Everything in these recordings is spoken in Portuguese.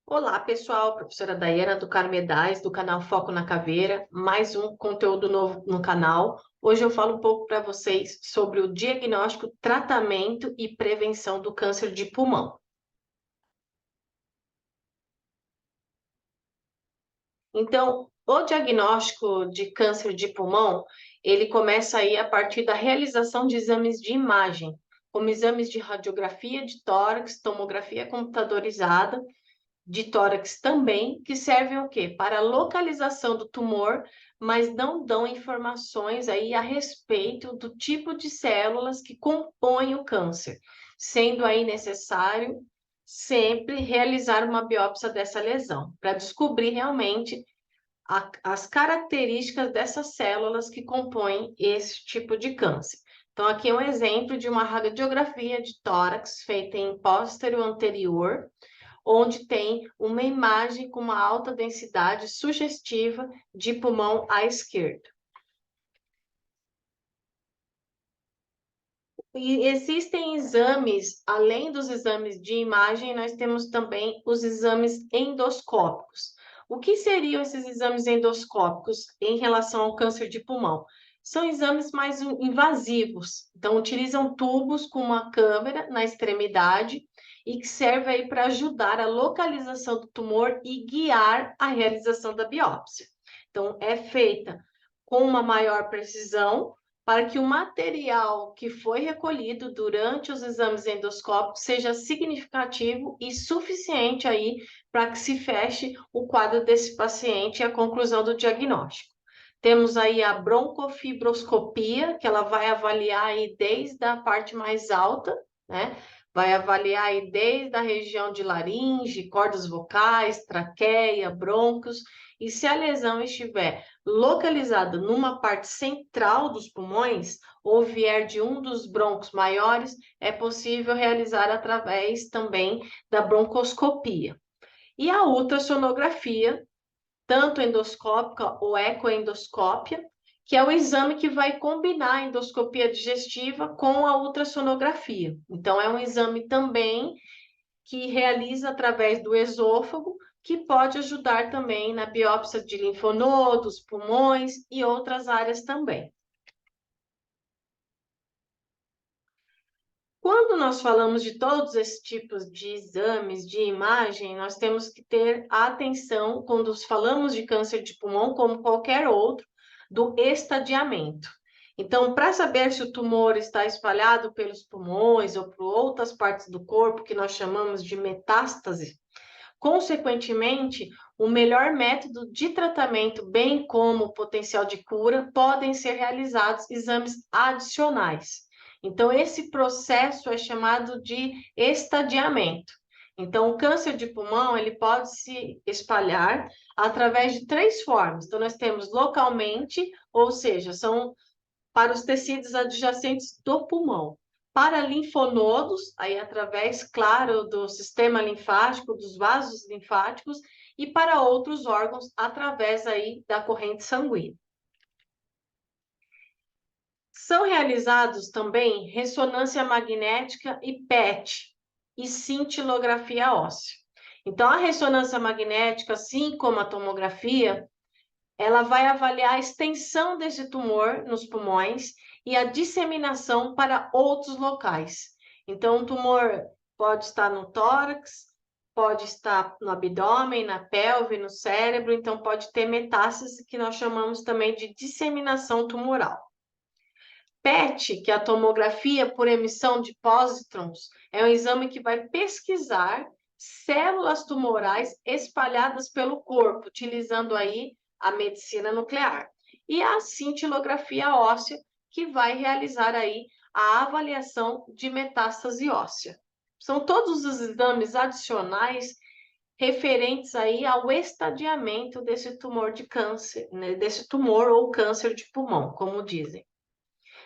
Olá, pessoal. Professora Daiana do Carmedais, do canal Foco na Caveira. Mais um conteúdo novo no canal. Hoje eu falo um pouco para vocês sobre o diagnóstico, tratamento e prevenção do câncer de pulmão. Então, o diagnóstico de câncer de pulmão, ele começa aí a partir da realização de exames de imagem, como exames de radiografia de tórax, tomografia computadorizada de tórax também, que servem o quê? Para a localização do tumor, mas não dão informações aí a respeito do tipo de células que compõem o câncer, sendo aí necessário sempre realizar uma biópsia dessa lesão, para descobrir realmente as características dessas células que compõem esse tipo de câncer. Então, aqui é um exemplo de uma radiografia de tórax feita em póstero anterior, onde tem uma imagem com uma alta densidade sugestiva de pulmão à esquerda. E existem exames, além dos exames de imagem, nós temos também os exames endoscópicos. O que seriam esses exames endoscópicos em relação ao câncer de pulmão? São exames mais invasivos, então utilizam tubos com uma câmera na extremidade e que serve aí para ajudar a localização do tumor e guiar a realização da biópsia. Então, é feita com uma maior precisão, para que o material que foi recolhido durante os exames endoscópicos seja significativo e suficiente aí para que se feche o quadro desse paciente e a conclusão do diagnóstico. Temos aí a broncofibroscopia, que ela vai avaliar aí desde a parte mais alta, né? Vai avaliar aí desde a região de laringe, cordas vocais, traqueia, brônquios, e se a lesão estiver localizada numa parte central dos pulmões ou vier de um dos brônquios maiores, é possível realizar através também da broncoscopia. E a ultrassonografia, tanto endoscópica ou ecoendoscópia, que é o exame que vai combinar a endoscopia digestiva com a ultrassonografia. Então, é um exame também que realiza através do esôfago, que pode ajudar também na biópsia de linfonodos, pulmões e outras áreas também. Quando nós falamos de todos esses tipos de exames de imagem, nós temos que ter atenção quando falamos de câncer de pulmão, como qualquer outro, do estadiamento. Então, para saber se o tumor está espalhado pelos pulmões ou por outras partes do corpo, que nós chamamos de metástase, consequentemente, o melhor método de tratamento, bem como o potencial de cura, podem ser realizados exames adicionais. Então, esse processo é chamado de estadiamento. Então, o câncer de pulmão, ele pode se espalhar através de três formas. Então, nós temos localmente, ou seja, são para os tecidos adjacentes do pulmão. Para linfonodos, aí através, claro, do sistema linfático, dos vasos linfáticos, e para outros órgãos, através aí da corrente sanguínea. São realizados também ressonância magnética e PET, e cintilografia óssea. Então, a ressonância magnética, assim como a tomografia, ela vai avaliar a extensão desse tumor nos pulmões e a disseminação para outros locais. Então, o tumor pode estar no tórax, pode estar no abdômen, na pelve, no cérebro, então pode ter metástase, que nós chamamos também de disseminação tumoral. PET, que é a tomografia por emissão de pósitrons, é um exame que vai pesquisar células tumorais espalhadas pelo corpo, utilizando aí a medicina nuclear. E a cintilografia óssea, que vai realizar aí a avaliação de metástase óssea. São todos os exames adicionais referentes aí ao estadiamento desse tumor de câncer, né, desse tumor ou câncer de pulmão, como dizem.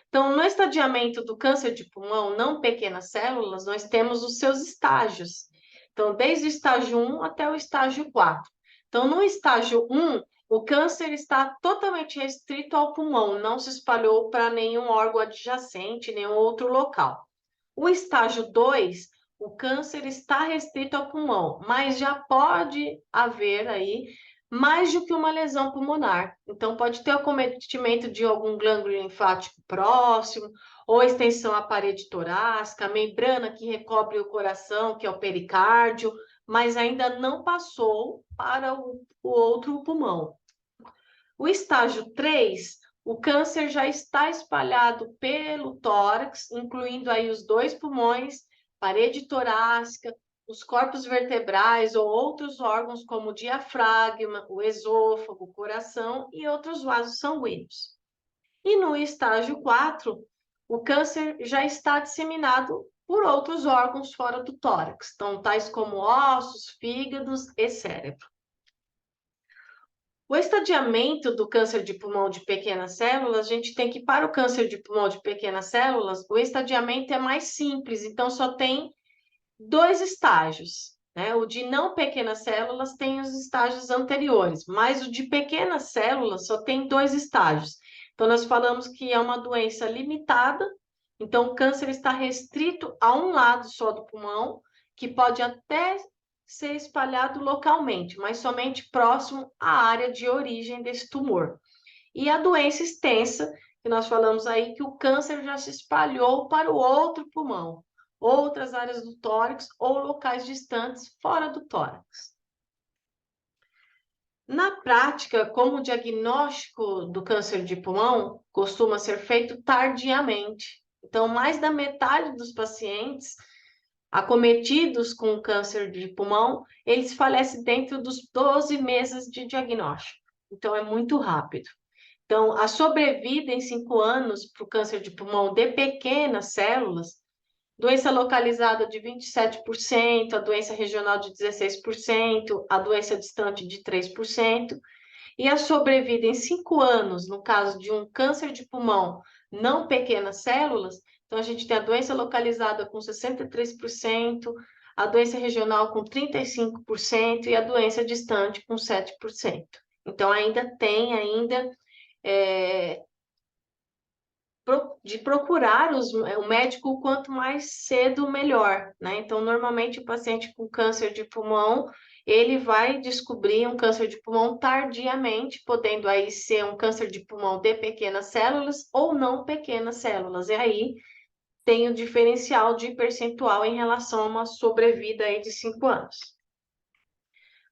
Então, no estadiamento do câncer de pulmão, não pequenas células, nós temos os seus estágios. Então, desde o estágio 1 até o estágio 4. Então, no estágio 1, o câncer está totalmente restrito ao pulmão, não se espalhou para nenhum órgão adjacente, nenhum outro local. O estágio 2, o câncer está restrito ao pulmão, mas já pode haver aí mais do que uma lesão pulmonar. Então, pode ter acometimento de algum glândula linfático próximo, ou extensão à parede torácica, a membrana que recobre o coração, que é o pericárdio, mas ainda não passou para o outro pulmão. O estágio 3, o câncer já está espalhado pelo tórax, incluindo aí os dois pulmões, parede torácica, os corpos vertebrais ou outros órgãos como o diafragma, o esôfago, o coração e outros vasos sanguíneos. E no estágio 4, o câncer já está disseminado por outros órgãos fora do tórax, então, tais como ossos, fígados e cérebro. O estadiamento do câncer de pulmão de pequenas células, a gente tem que, para o câncer de pulmão de pequenas células, o estadiamento é mais simples, então só tem 2 estágios, né? O de não pequenas células tem os estágios anteriores, mas o de pequenas células só tem 2 estágios. Então, nós falamos que é uma doença limitada, então o câncer está restrito a um lado só do pulmão, que pode até ser espalhado localmente, mas somente próximo à área de origem desse tumor. E a doença extensa, que nós falamos aí que o câncer já se espalhou para o outro pulmão, outras áreas do tórax ou locais distantes fora do tórax. Na prática, como o diagnóstico do câncer de pulmão costuma ser feito tardiamente, então mais da metade dos pacientes acometidos com câncer de pulmão, eles falecem dentro dos 12 meses de diagnóstico. Então, é muito rápido. Então, a sobrevida em 5 anos para o câncer de pulmão de pequenas células, doença localizada de 27%, a doença regional de 16%, a doença distante de 3%, e a sobrevida em 5 anos, no caso de um câncer de pulmão não pequenas células, então a gente tem a doença localizada com 63%, a doença regional com 35% e a doença distante com 7%. Então ainda tem de procurar o médico o quanto mais cedo, melhor, né? Então, normalmente, o paciente com câncer de pulmão, ele vai descobrir um câncer de pulmão tardiamente, podendo aí ser um câncer de pulmão de pequenas células ou não pequenas células. E aí tem o diferencial de percentual em relação a uma sobrevida aí de 5 anos.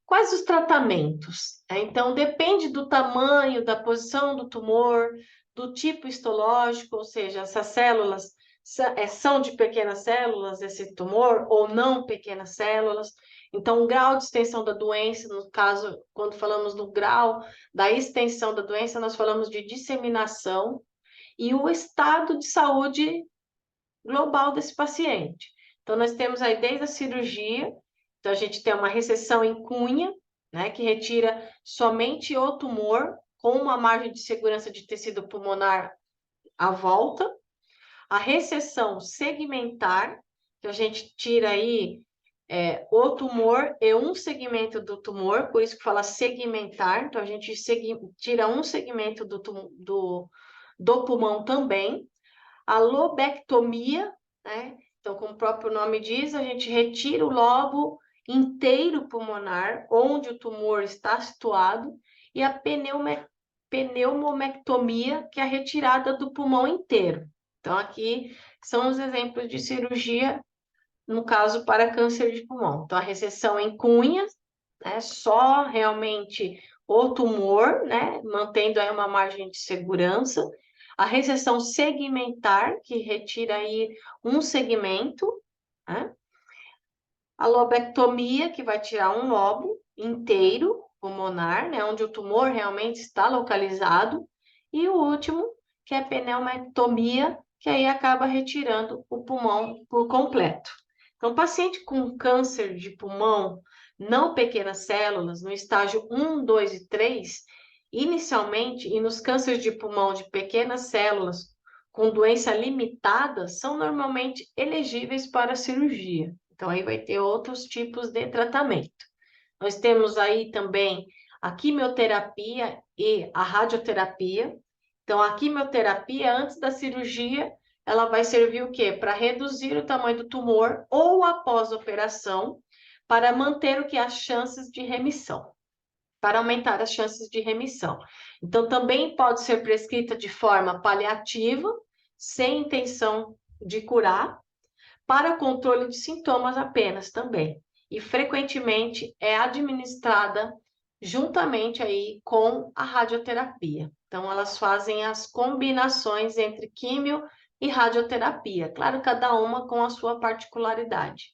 Quais os tratamentos? Então, depende do tamanho, da posição do tumor, do tipo histológico, ou seja, essas células são de pequenas células, esse tumor, ou não pequenas células. Então, o grau de extensão da doença, no caso, quando falamos do grau da extensão da doença, nós falamos de disseminação e o estado de saúde global desse paciente. Então, nós temos aí desde a cirurgia, então a gente tem uma reseção em cunha, né, que retira somente o tumor, com uma margem de segurança de tecido pulmonar à volta. A reseção segmentar, que a gente tira aí o tumor e um segmento do tumor, por isso que fala segmentar, então a gente tira um segmento do pulmão também. A lobectomia, né? Então, como o próprio nome diz, a gente retira o lobo inteiro pulmonar, onde o tumor está situado, e a pneumomectomia, que é a retirada do pulmão inteiro. Então, aqui são os exemplos de cirurgia, no caso, para câncer de pulmão. Então, a reseção em cunha, né? Só realmente o tumor, né? Mantendo aí uma margem de segurança. A reseção segmentar, que retira aí um segmento, né? A lobectomia, que vai tirar um lobo inteiro pulmonar, né? Onde o tumor realmente está localizado. E o último, que é a pneumectomia, que aí acaba retirando o pulmão por completo. Então, paciente com câncer de pulmão, não pequenas células, no estágio 1, 2 e 3, inicialmente, e nos cânceres de pulmão de pequenas células com doença limitada, são normalmente elegíveis para cirurgia. Então, aí vai ter outros tipos de tratamento. Nós temos aí também a quimioterapia e a radioterapia. Então, a quimioterapia, antes da cirurgia, ela vai servir o quê? Para reduzir o tamanho do tumor ou após a operação, para manter o que? As chances de remissão, para aumentar as chances de remissão. Então, também pode ser prescrita de forma paliativa, sem intenção de curar, para controle de sintomas apenas também. E frequentemente é administrada juntamente aí com a radioterapia. Então, elas fazem as combinações entre químio e radioterapia. Claro, cada uma com a sua particularidade.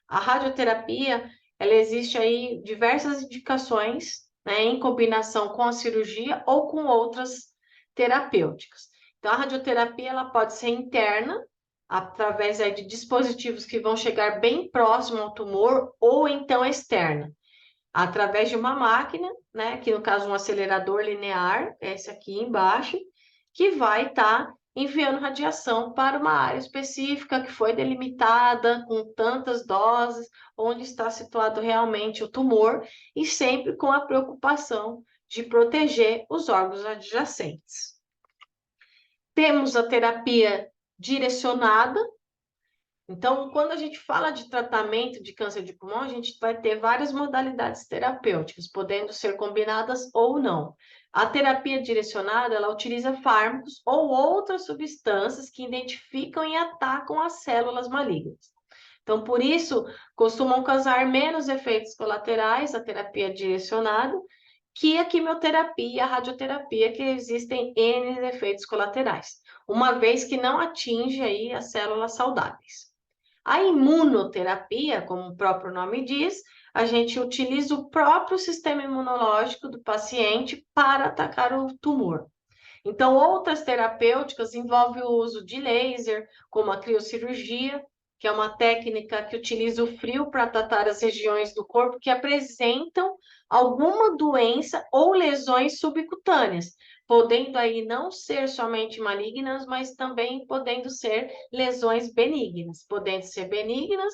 A radioterapia, ela existe aí diversas indicações, né, em combinação com a cirurgia ou com outras terapêuticas. Então, a radioterapia, ela pode ser interna, através aí de dispositivos que vão chegar bem próximo ao tumor, ou então externa, através de uma máquina, né, que no caso um acelerador linear, esse aqui embaixo, que vai estar enviando radiação para uma área específica que foi delimitada com tantas doses, onde está situado realmente o tumor, e sempre com a preocupação de proteger os órgãos adjacentes. Temos a terapia direcionada. Então, quando a gente fala de tratamento de câncer de pulmão, a gente vai ter várias modalidades terapêuticas, podendo ser combinadas ou não. A terapia direcionada, ela utiliza fármacos ou outras substâncias que identificam e atacam as células malignas. Então, por isso, costumam causar menos efeitos colaterais a terapia direcionada que a quimioterapia e a radioterapia, que existem N efeitos colaterais, uma vez que não atinge aí as células saudáveis. A imunoterapia, como o próprio nome diz, a gente utiliza o próprio sistema imunológico do paciente para atacar o tumor. Então, outras terapêuticas envolvem o uso de laser, como a criocirurgia, que é uma técnica que utiliza o frio para tratar as regiões do corpo que apresentam alguma doença ou lesões subcutâneas, podendo aí não ser somente malignas, mas também podendo ser lesões benignas, podendo ser benignas,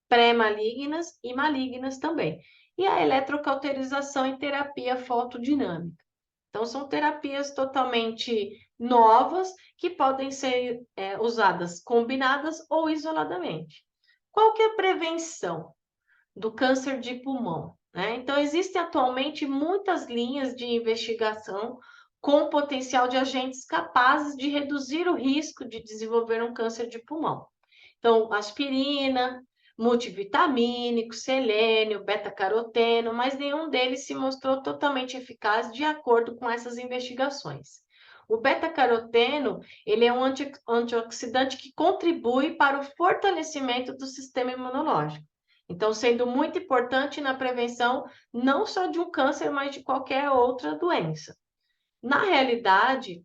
pré-malignas e malignas também. E a eletrocauterização e terapia fotodinâmica. Então, são terapias totalmente novas que podem ser usadas combinadas ou isoladamente. Qual que é a prevenção do câncer de pulmão, né? Então, existem atualmente muitas linhas de investigação com potencial de agentes capazes de reduzir o risco de desenvolver um câncer de pulmão. Então, aspirina, multivitamínico, selênio, beta-caroteno, mas nenhum deles se mostrou totalmente eficaz de acordo com essas investigações. O beta-caroteno, ele é um antioxidante que contribui para o fortalecimento do sistema imunológico. Então, sendo muito importante na prevenção não só de um câncer, mas de qualquer outra doença. Na realidade,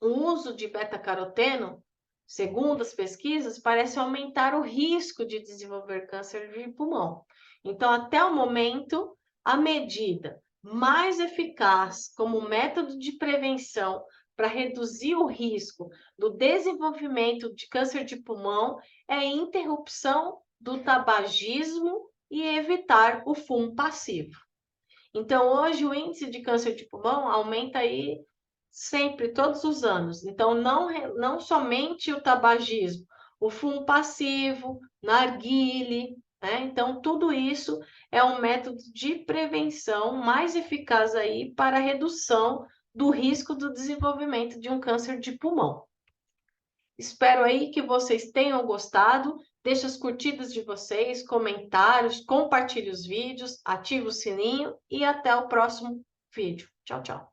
o uso de beta-caroteno, segundo as pesquisas, parece aumentar o risco de desenvolver câncer de pulmão. Então, até o momento, a medida mais eficaz como método de prevenção para reduzir o risco do desenvolvimento de câncer de pulmão é a interrupção do tabagismo e evitar o fumo passivo. Então, hoje, o índice de câncer de pulmão aumenta aí sempre, todos os anos. Então, não somente o tabagismo, o fumo passivo, narguile, né? Então, tudo isso é um método de prevenção mais eficaz aí para a redução do risco do desenvolvimento de um câncer de pulmão. Espero aí que vocês tenham gostado. Deixe as curtidas de vocês, comentários, compartilhe os vídeos, ative o sininho e até o próximo vídeo. Tchau, tchau.